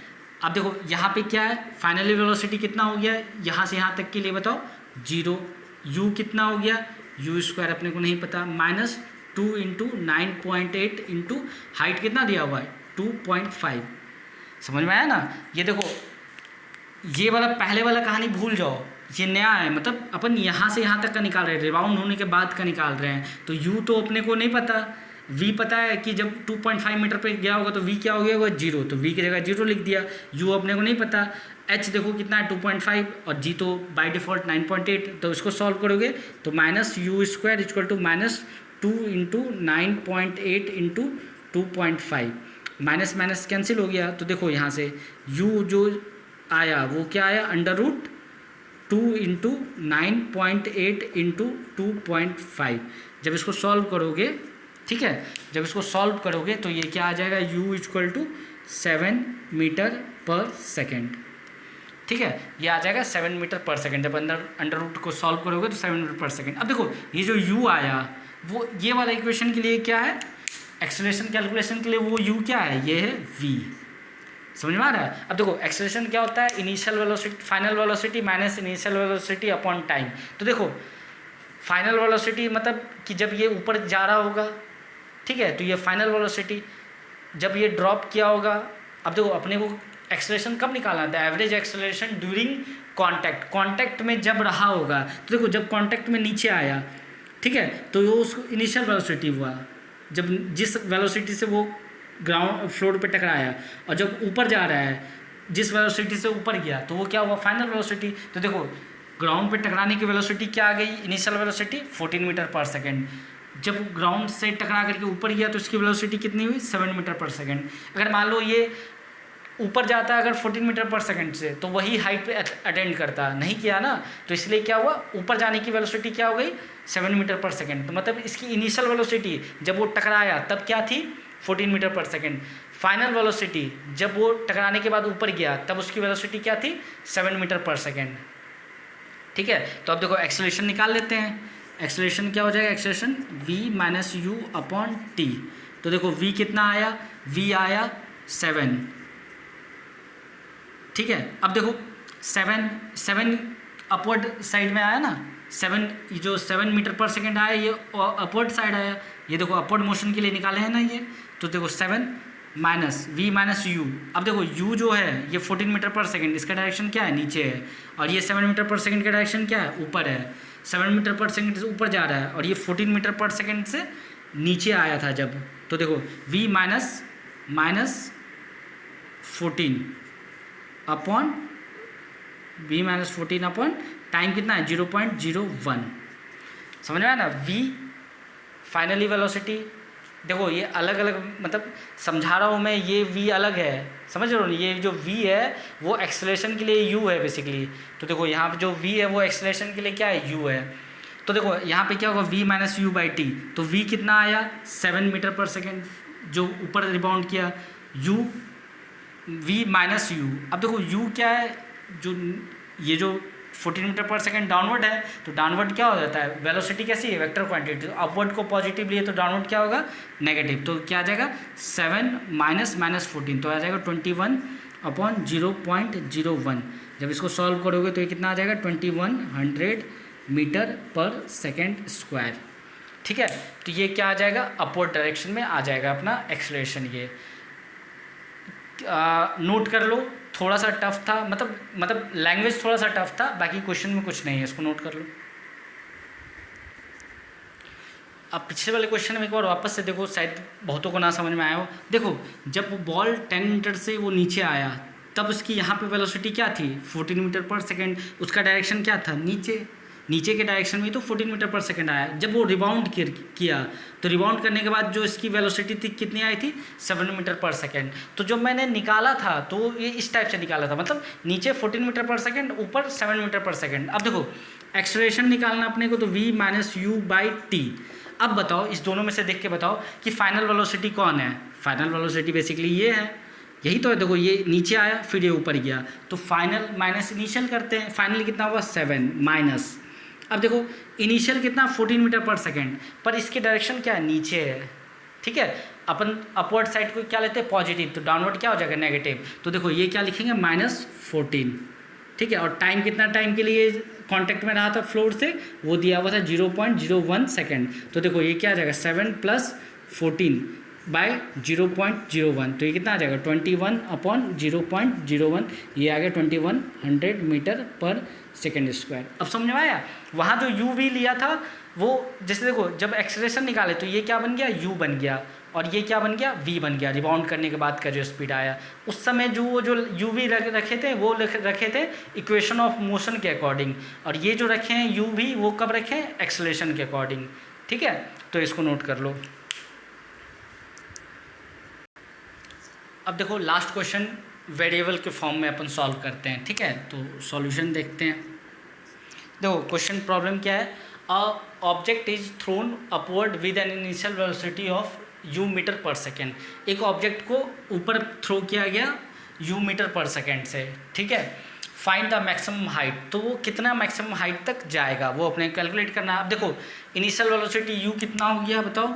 अब देखो यहाँ पे क्या है, फाइनली वेलोसिटी कितना हो गया है, यहाँ से यहाँ तक के लिए बताओ 0। u कितना हो गया, u स्क्वायर अपने को नहीं पता, -2 इंटू 9.8 इंटू हाइट कितना दिया हुआ है 2.5। समझ में आया ना। ये देखो ये वाला पहले वाला कहानी भूल जाओ, ये नया है, मतलब अपन यहाँ से यहाँ तक का निकाल रहे हैं, रिबाउंड होने के बाद का निकाल रहे हैं। तो u तो अपने को नहीं पता, v पता है कि जब 2.5 मीटर पे गया होगा तो v क्या हो गया होगा 0, तो v की जगह 0 लिख दिया। u अपने को नहीं पता, h देखो कितना है 2.5 और g तो बाय डिफ़ॉल्ट 9.8, तो इसको सॉल्व करोगे तो -u square equal to -2 into 9.8 into 2.5, minus minus cancel हो गया। तो देखो यहाँ से u जो आया वो क्या आया, √2 इंटू 9.8 इंटू 2.5। जब इसको सॉल्व करोगे, ठीक है, जब इसको सॉल्व करोगे तो ये क्या आ जाएगा, u equal to 7 metre per second. ठीक है, ये आ जाएगा 7 मीटर पर सेकेंड। जब अंडर रूट को सॉल्व करोगे तो 7 मीटर पर सेकेंड। अब देखो ये जो u आया वो ये वाला इक्वेशन के लिए क्या है, एक्सेलरेशन कैलकुलेशन के लिए वो u क्या है, ये है v। समझ में आ रहा है। अब देखो एक्सेलरेशन क्या होता है, initial velocity final velocity minus initial velocity upon time. तो देखो फाइनल वेलोसिटी मतलब कि जब ये ऊपर जा रहा होगा, ठीक है, तो ये फाइनल वेलोसिटी जब ये ड्रॉप किया होगा। अब देखो अपने को एक्सेलरेशन कब निकालना था, average acceleration during contact, contact में जब रहा होगा। तो देखो जब कांटेक्ट में नीचे आया, ठीक है, तो वो उसको इनिशियल वेलोसिटी हुआ, जब जिस वेलोसिटी से वो ग्राउंड फ्लोर पे टकराया, और जब ऊपर जा रहा है जिस वेलोसिटी से ऊपर गया तो वो क्या हुआ, फाइनल वेलोसिटी। तो देखो ग्राउंड पे टकराने की वेलोसिटी क्या आ गई, initial velocity 14 metre per second. जब ग्राउंड से टकरा करके ऊपर गया तो इसकी वेलोसिटी कितनी हुई, 7 मीटर पर सेकेंड। अगर मान लो ये ऊपर जाता है अगर 14 मीटर पर सेकेंड से, तो वही हाइट पे अटेंड करता, नहीं किया ना, तो इसलिए क्या हुआ, ऊपर जाने की वेलोसिटी क्या हो गई, 7 मीटर पर सेकेंड। तो मतलब इसकी इनिशियल वेलोसिटी जब वो टकराया तब क्या थी, 14 metre per second. Final velocity जब वो टकराने के बाद ऊपर गया तब उसकी वेलोसिटी क्या थी, 7 मीटर पर सेकेंड। ठीक है, तो अब देखो एक्सेलरेशन निकाल लेते हैं। एक्सेलरेशन क्या हो जाएगा, acceleration v minus you upon T. तो देखो v कितना आया, v आया 7। ठीक है, अब देखो 7 अपवर्ड साइड में आया ना, 7 जो 7 मीटर पर सेकेंड आया ये अपवर्ड साइड आया। ये देखो अपवर्ड मोशन के लिए निकाले हैं ना ये। तो देखो 7 माइनस v माइनस यू। अब देखो u जो है ये 14 मीटर पर सेकेंड, इसका डायरेक्शन क्या है, नीचे है, और ये 7 मीटर पर सेकेंड का डायरेक्शन क्या है, ऊपर है। 7 मीटर पर सेकेंड से ऊपर जा रहा है और ये 14 मीटर पर सेकेंड से नीचे आया था जब। तो देखो v minus 14 upon v-14 upon time कितना है 0.01। समझ में आया ना। v फाइनली वेलोसिटी, देखो ये अलग अलग मतलब समझा रहा हूँ मैं, ये v अलग है, समझ रहे हो। ये जो v है वो एक्सेलरेशन के लिए u है बेसिकली। तो देखो यहाँ पे जो v है वो एक्सेलरेशन के लिए क्या है, u है। तो देखो यहाँ पे क्या होगा, v minus you by T. तो v कितना आया 7 मीटर पर सेकेंड जो ऊपर रिबाउंड किया, u v माइनस यू। अब देखो u क्या है, जो ये जो 14 मीटर पर सेकेंड डाउनवर्ड है, तो डाउनवर्ड क्या हो जाता है, वेलोसिटी कैसी है, वेक्टर क्वांटिटी। तो अपवर्ड को पॉजिटिव लिए तो डाउनवर्ड क्या होगा, नेगेटिव। तो क्या आ जाएगा 7 माइनस 14, तो आ जाएगा 21 अपॉन 0.01। जब इसको सॉल्व करोगे तो ये कितना आ जाएगा 2100 मीटर पर सेकेंड स्क्वायर। ठीक है, तो ये क्या आ जाएगा, अपवर्ड डायरेक्शन में आ जाएगा अपना एक्सेलरेशन। ये नोट कर लो, थोड़ा सा टफ था, मतलब लैंग्वेज थोड़ा सा टफ था, बाकी क्वेश्चन में कुछ नहीं है, इसको नोट कर लो। अब पिछले वाले क्वेश्चन में एक बार वापस से देखो, शायद बहुतों को ना समझ में आया हो। देखो जब वो बॉल 10 मीटर से वो नीचे आया तब उसकी यहाँ पे वेलोसिटी क्या थी 14 मीटर पर सेकेंड, उसका डायरेक्शन क्या था, नीचे के डायरेक्शन में तो 14 मीटर पर सेकेंड आया। जब वो रिबाउंड किया तो रिबाउंड करने के बाद जो इसकी वेलोसिटी थी कितनी आई थी 7 मीटर पर सेकेंड। तो जो मैंने निकाला था तो ये इस टाइप से निकाला था, मतलब नीचे 14 मीटर पर सेकेंड, ऊपर 7 मीटर पर सेकेंड। अब देखो एक्सेलरेशन निकालना अपने को, तो v minus you by T. अब बताओ इस दोनों में से देख के बताओ कि फाइनल वेलोसिटी कौन है। फाइनल वेलोसिटी बेसिकली ये है, यही तो है। देखो ये नीचे आया फिर ये ऊपर गया, तो फाइनल माइनस इनिशियल करते हैं। फाइनल कितना हुआ 7 माइनस, अब देखो इनिशियल कितना 14 मीटर पर सेकेंड, पर इसके डायरेक्शन क्या है, नीचे है। ठीक है। अपन अपवर्ड साइड को क्या लेते हैं, पॉजिटिव, तो डाउनवर्ड क्या हो जाएगा, नेगेटिव। तो देखो ये क्या लिखेंगे, -14, ठीक है। और टाइम कितना टाइम के लिए कांटेक्ट में रहा था फ्लोर से, वो दिया हुआ था 0.01 सेकेंड। तो देखो ये क्या आ जाएगा, 7 + 14 बाय 0.01, तो ये कितना आ जाएगा, 21/0.01, ये आ गया 2100 मीटर पर सेकेंड स्क्वायर। अब समझ में आया। वहाँ जो यू वी लिया था वो, जैसे देखो जब एक्सेलरेशन निकाले तो ये क्या बन गया, यू बन गया, और ये क्या बन गया, v बन गया, रिबाउंड करने के बाद का जो स्पीड आया। उस समय जो यू वी रखे थे वो रखे थे इक्वेशन ऑफ मोशन के अकॉर्डिंग, और ये जो रखे हैं यू वी वो कब रखे हैं, एक्सेलरेशन के अकॉर्डिंग, ठीक है। तो इसको नोट कर लो। अब देखो लास्ट क्वेश्चन वेरिएबल के फॉर्म में अपन सॉल्व करते हैं, ठीक है। तो सॉल्यूशन देखते हैं। देखो क्वेश्चन प्रॉब्लम क्या है, a object is thrown upward with an initial velocity of u meter per second. एक ऑब्जेक्ट को ऊपर थ्रो किया गया u मीटर पर सेकेंड से, ठीक है। फाइंड द मैक्सिमम हाइट, तो वो कितना मैक्सिमम हाइट तक जाएगा वो अपने कैलकुलेट करना है। अब देखो इनिशियल वेलोसिटी u कितना हो गया बताओ,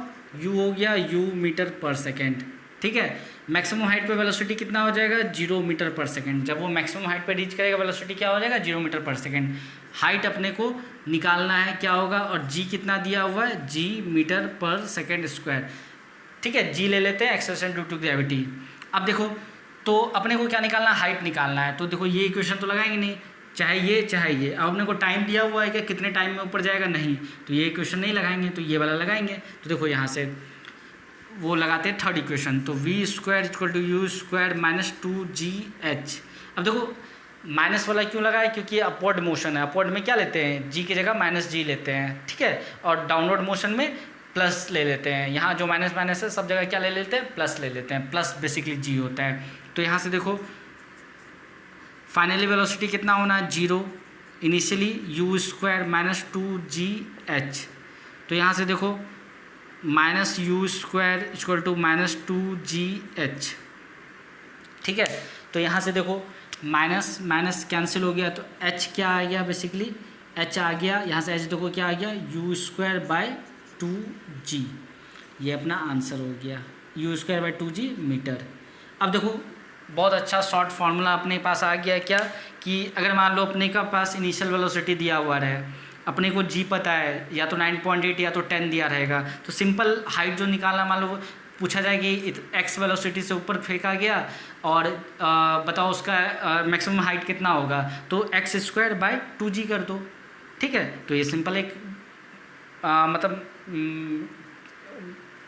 u हो गया u मीटर पर सेकेंड, ठीक है। मैक्सिमम हाइट पे वेलोसिटी कितना हो जाएगा, 0 मीटर पर सेकेंड। जब वो मैक्सिमम हाइट पे रीच करेगा वेलोसिटी क्या हो जाएगा, 0 मीटर पर सेकेंड। हाइट अपने को निकालना है क्या होगा, और g कितना दिया हुआ है, g metre per second square, ठीक है। g ले लेते हैं, एक्सेलरेशन ड्यू टू ग्रेविटी। अब देखो तो अपने को क्या निकालना है, हाइट निकालना है। तो देखो ये इक्वेशन तो लगाएंगे नहीं, चाहे ये चाहे ये। अब अपने को टाइम दिया हुआ है कि कितने टाइम में ऊपर जाएगा, नहीं, तो ये इक्वेशन नहीं लगाएंगे, तो ये वाला लगाएंगे। तो देखो यहाँ से वो लगाते हैं थर्ड इक्वेशन, तो v² = u² - 2gh। अब देखो माइनस वाला क्यों लगाए, क्योंकि अपवर्ड मोशन है, अपवर्ड में क्या लेते हैं, g की जगह -g लेते हैं, ठीक है। और डाउनवर्ड मोशन में प्लस ले लेते हैं। यहाँ जो माइनस माइनस है सब जगह क्या ले लेते हैं, प्लस ले लेते हैं, प्लस बेसिकली g होता है। तो यहाँ से देखो फाइनली वेलोसिटी कितना होना है, 0, इनिशियली u² - 2gh। तो यहाँ से देखो -u² = -2gh, ठीक है। तो यहाँ से देखो माइनस माइनस कैंसिल हो गया, तो h क्या आ गया, बेसिकली h आ गया। यहाँ से h देखो क्या आ गया, u² / 2g, ये अपना आंसर हो गया, u² / 2g मीटर। अब देखो बहुत अच्छा शॉर्ट फार्मूला अपने पास आ गया क्या, कि अगर मान लो अपने का पास इनिशियल वेलोसिटी दिया हुआ रहे, अपने को g पता है, या तो 9.8 या तो 10 दिया रहेगा, तो सिंपल हाइट जो निकालना, मान लो पूछा जाए कि x वेलोसिटी से ऊपर फेंका गया और बताओ उसका मैक्सिमम हाइट कितना होगा, तो x² / 2g कर दो, ठीक है। तो ये सिंपल एक मतलब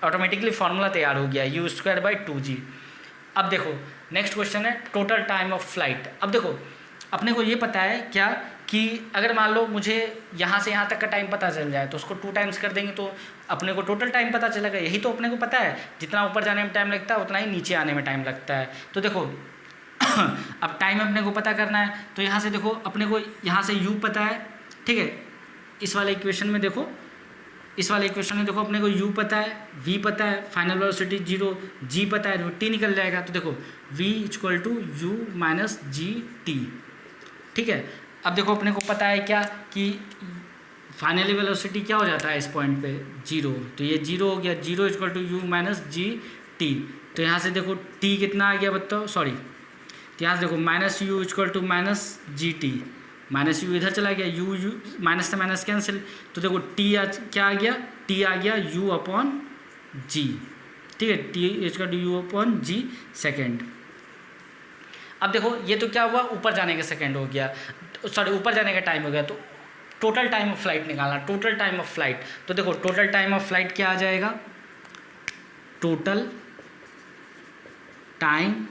ऑटोमेटिकली फार्मूला तैयार हो गया, u² / 2g। अब देखो नेक्स्ट क्वेश्चन है टोटल टाइम ऑफ फ्लाइट। अब देखो अपने को ये पता है क्या, कि अगर मान लो मुझे यहाँ से यहाँ तक का टाइम पता चल जाए, तो उसको 2 टाइम्स कर देंगे तो अपने को टोटल टाइम पता चलेगा। यही तो अपने को पता है, जितना ऊपर जाने में टाइम लगता है उतना ही नीचे आने में टाइम लगता है। तो देखो अब टाइम अपने को पता करना है, तो यहाँ से देखो अपने को यहाँ से u पता है, ठीक है। इस वाले इक्वेशन में देखो, इस वाले इक्वेशन में देखो अपने को u पता है, v पता है, फाइनल वेलोसिटी 0, g पता है, t निकल जाएगा। तो देखो v = u - gt, ठीक है। अब देखो अपने को पता है क्या, कि फाइनली वेलोसिटी क्या हो जाता है इस पॉइंट पे, 0, तो ये 0 हो गया, 0 = u - gt। तो यहाँ से देखो t कितना आ गया बताओ, सॉरी, तो यहाँ से देखो -u = -gt, -u इधर चला गया, u माइनस से माइनस कैंसिल, तो देखो t क्या आ गया, t आ गया u/g, ठीक है, t = u/g सेकेंड। अब देखो ये तो क्या हुआ, ऊपर जाने का सेकेंड हो गया, सॉरी ऊपर जाने का टाइम हो गया। तो टोटल टाइम ऑफ फ्लाइट निकालना, टोटल टाइम ऑफ फ्लाइट। तो देखो टोटल टाइम ऑफ फ्लाइट क्या आ जाएगा, टोटल टाइम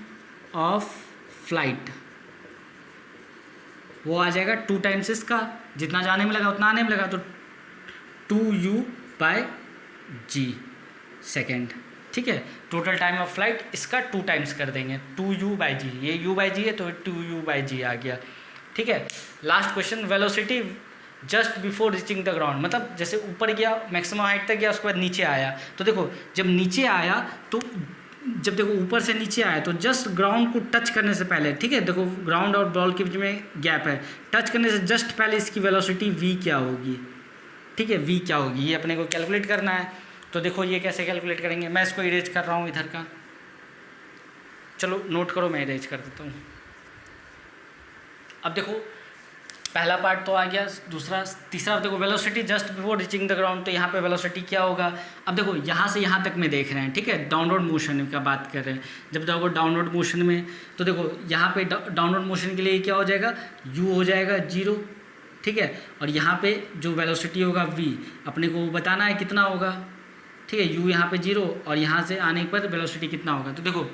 ऑफ फ्लाइट वो आ जाएगा 2 टाइम्स इसका, जितना जाने में लगा उतना आने में लगा, तो 2u/g सेकेंड, ठीक है। टोटल टाइम ऑफ फ्लाइट इसका 2 टाइम्स कर देंगे, 2u/g, ये u/g है तो 2u/g आ गया, ठीक है। Last question, velocity just before reaching the ground, मतलब जैसे ऊपर गया मैक्सिमम हाइट तक गया, उसके बाद नीचे आया। तो देखो जब नीचे आया, तो जब देखो ऊपर से नीचे आया तो जस्ट ग्राउंड को टच करने से पहले, ठीक है, देखो ग्राउंड और बॉल के बीच में गैप है, टच करने से जस्ट पहले इसकी वेलोसिटी v क्या होगी, ठीक है, v क्या होगी, ये अपने को कैलकुलेट करना है। तो देखो ये कैसे कैलकुलेट करेंगे, मैं इसको इरेज कर रहा हूँ इधर का, चलो नोट करो, मैं इरेज कर देता हूँ। अब देखो पहला पार्ट तो आ गया, दूसरा तीसरा देखो velocity just before reaching the ground, तो यहाँ पे वेलोसिटी क्या होगा। अब देखो यहाँ से यहाँ तक में देख रहे हैं, ठीक है, डाउनवर्ड मोशन का बात कर रहे हैं। जब जाओगे डाउनवर्ड मोशन में तो देखो यहाँ पे डाउनवर्ड मोशन के लिए क्या हो जाएगा, u हो जाएगा 0, ठीक है, और यहाँ पे जो वेलोसिटी होगा v, अपने को बताना है कितना होगा, ठीक है, u यहाँ पे 0 और यहाँ से आने पर वेलोसिटी कितना होगा। तो देखो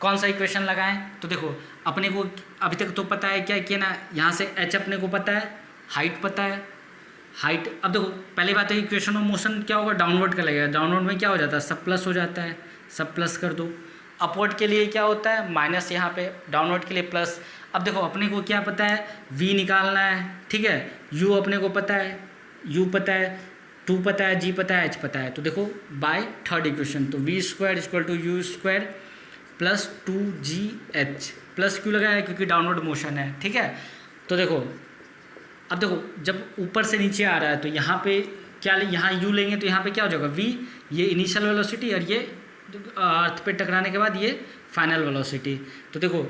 कौन सा इक्वेशन लगाएं, तो देखो अपने को अभी तक तो पता है क्या कि ना, यहाँ से h अपने को पता है, हाइट पता है, हाइट। अब देखो पहली बात है इक्वेशन ऑफ मोशन क्या होगा, डाउनवर्ड का लगेगा, डाउनवर्ड में क्या हो जाता है, सब प्लस हो जाता है, सब प्लस कर दो। अपवर्ड के लिए क्या होता है, माइनस, यहाँ पे डाउनवर्ड के लिए प्लस। अब देखो अपने को क्या पता है, v निकालना है, ठीक है, u अपने को पता है, u पता है, 2 पता है, g पता है, h पता है। तो देखो बाय थर्ड इक्वेशन, तो v square equal to u square plus 2gh, plus क्यों लगाया, क्योंकि डाउनवर्ड मोशन है, ठीक है। तो देखो अब देखो जब ऊपर से नीचे आ रहा है तो यहाँ पे क्या, यहाँ u लेंगे तो यहाँ पे क्या हो जाएगा, v, ये इनिशियल वेलोसिटी और ये अर्थ पे टकराने के बाद ये फाइनल वेलोसिटी। तो देखो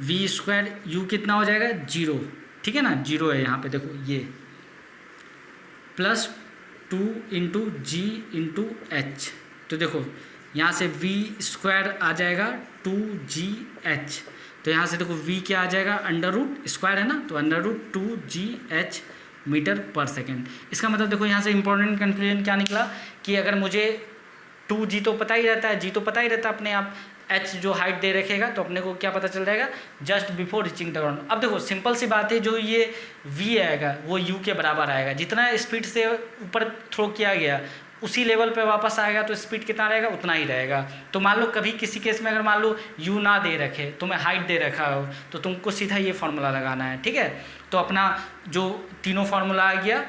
v स्क्वायर u कितना हो जाएगा 0, ठीक है ना, 0 है यहाँ पे देखो ये, प्लस 2 इंटू जी इंटू एच। तो देखो यहाँ से v स्क्वायर आ जाएगा 2gh, तो यहाँ से देखो v क्या आ जाएगा, अंडर रूट स्क्वायर है ना, तो under root 2gh metre per second. इसका मतलब देखो यहाँ से इंपॉर्टेंट कंक्लूजन क्या निकला कि अगर मुझे 2g तो पता ही रहता है, g तो पता ही रहता है अपने आप, h जो हाइट दे रखेगा तो अपने को क्या पता चल जाएगा, just before reaching the ground. अब देखो सिंपल सी बात है, जो ये v आएगा वो u के बराबर आएगा, जितना स्पीड से ऊपर थ्रो किया गया उसी लेवल पे वापस आएगा, तो स्पीड कितना रहेगा, उतना ही रहेगा। तो मान लो कभी किसी केस में अगर मान लो u ना दे रखे, तुम्हें हाइट दे रखा हो, तो तुमको सीधा ये फार्मूला लगाना है, ठीक है। तो अपना जो तीनों फार्मूला आ गया,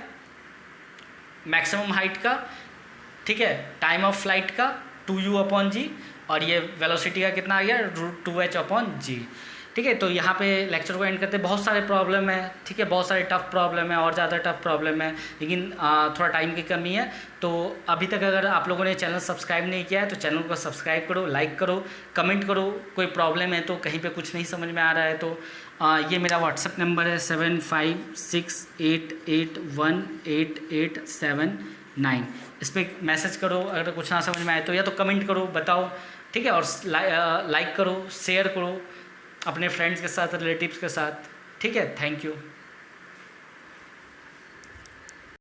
मैक्सिमम हाइट का, ठीक है, टाइम ऑफ फ्लाइट का 2u/g, और ये वेलोसिटी का कितना आ गया, √2h/g, ठीक है। तो यहाँ पे लेक्चर को एंड करते, बहुत सारे प्रॉब्लम है, ठीक है, बहुत सारे टफ प्रॉब्लम है और ज़्यादा टफ प्रॉब्लम है, लेकिन थोड़ा टाइम की कमी है। तो अभी तक अगर आप लोगों ने चैनल सब्सक्राइब नहीं किया है तो चैनल को सब्सक्राइब करो, लाइक करो, कमेंट करो, कोई प्रॉब्लम है तो कहीं पे कुछ नहीं समझ में आ रहा है तो ये मेरा व्हाट्सएप नंबर है 7568818879, इस पर मैसेज करो। अगर कुछ ना समझ में आए तो या तो कमेंट करो, बताओ, ठीक है, और लाइक करो, शेयर करो अपने फ्रेंड्स के साथ, रिलेटिव्स के साथ, ठीक है। Thank you.